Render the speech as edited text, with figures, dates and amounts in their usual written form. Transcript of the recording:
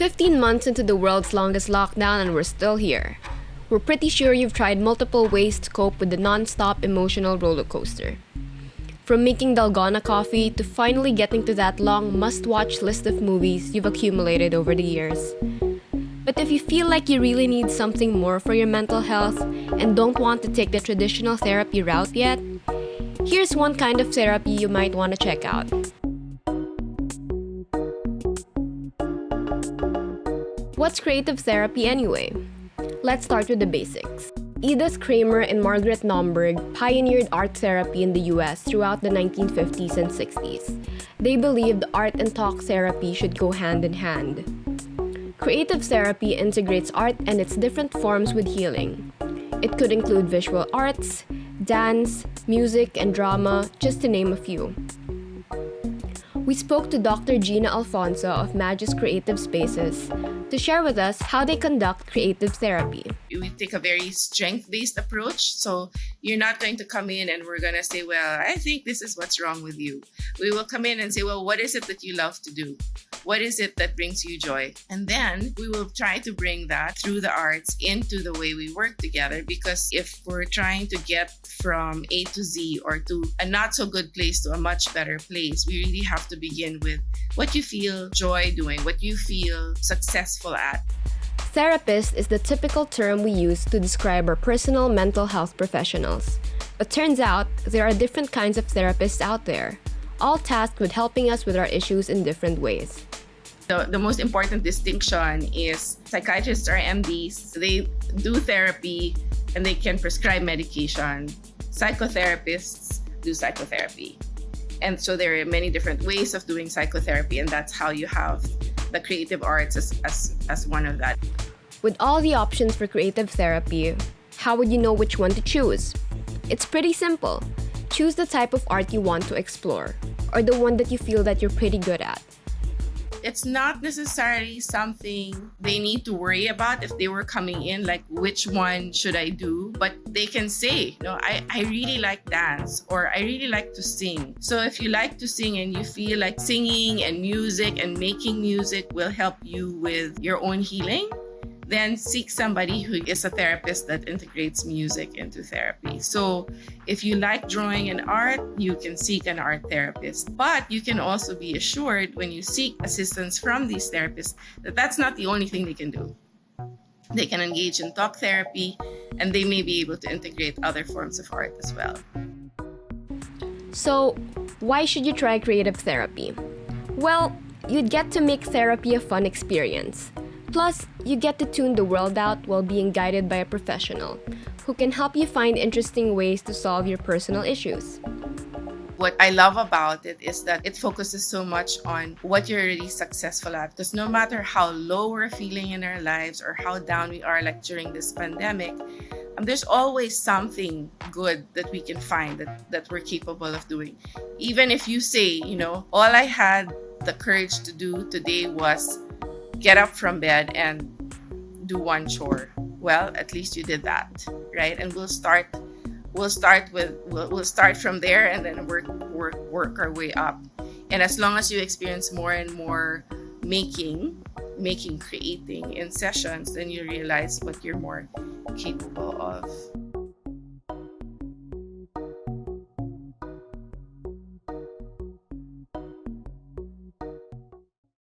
15 months into the world's longest lockdown and we're still here. We're pretty sure you've tried multiple ways to cope with the non-stop emotional roller coaster. From making dalgona coffee to finally getting to that long must-watch list of movies you've accumulated over the years. But if you feel like you really need something more for your mental health and don't want to take the traditional therapy route yet, here's one kind of therapy you might want to check out. What's creative therapy anyway? Let's start with the basics. Edith Kramer and Margaret Nomberg pioneered art therapy in the US throughout the 1950s and 60s. They believed art and talk therapy should go hand in hand. Creative therapy integrates art and its different forms with healing. It could include visual arts, dance, music, and drama, just to name a few. We spoke to Dr. Gina Alfonso of Magis Creative Spaces to share with us how they conduct creative therapy. We take a very strength-based approach. So you're not going to come in and we're going to say, well, I think this is what's wrong with you. We will come in and say, well, what is it that you love to do? What is it that brings you joy? And then we will try to bring that through the arts into the way we work together. Because if we're trying to get from A to Z or to a not so good place to a much better place, we really have to begin with what you feel joy doing, what you feel successful at. Therapist is the typical term we use to describe our personal mental health professionals. But turns out there are different kinds of therapists out there, all tasked with helping us with our issues in different ways. The most important distinction is psychiatrists are MDs. They do therapy and they can prescribe medication. Psychotherapists do psychotherapy. And so there are many different ways of doing psychotherapy, and that's how you have the creative arts as one of that. With all the options for creative therapy, how would you know which one to choose? It's pretty simple. Choose the type of art you want to explore, or the one that you feel that you're pretty good at. It's not necessarily something they need to worry about if they were coming in, like which one should I do? But they can say, I really like dance or I really like to sing. So if you like to sing and you feel like singing and music and making music will help you with your own healing, then seek somebody who is a therapist that integrates music into therapy. So if you like drawing and art, you can seek an art therapist. But you can also be assured when you seek assistance from these therapists that that's not the only thing they can do. They can engage in talk therapy, and they may be able to integrate other forms of art as well. So, why should you try creative therapy? Well, you'd get to make therapy a fun experience. Plus, you get to tune the world out while being guided by a professional who can help you find interesting ways to solve your personal issues. What I love about it is that it focuses so much on what you're really successful at. Because no matter how low we're feeling in our lives or how down we are, like during this pandemic, there's always something good that we can find that we're capable of doing. Even if you say, all I had the courage to do today was get up from bed and do one chore. Well, at least you did that, right? And we'll start from there and then work our way up. And as long as you experience more and more creating in sessions, then you realize what you're more capable of.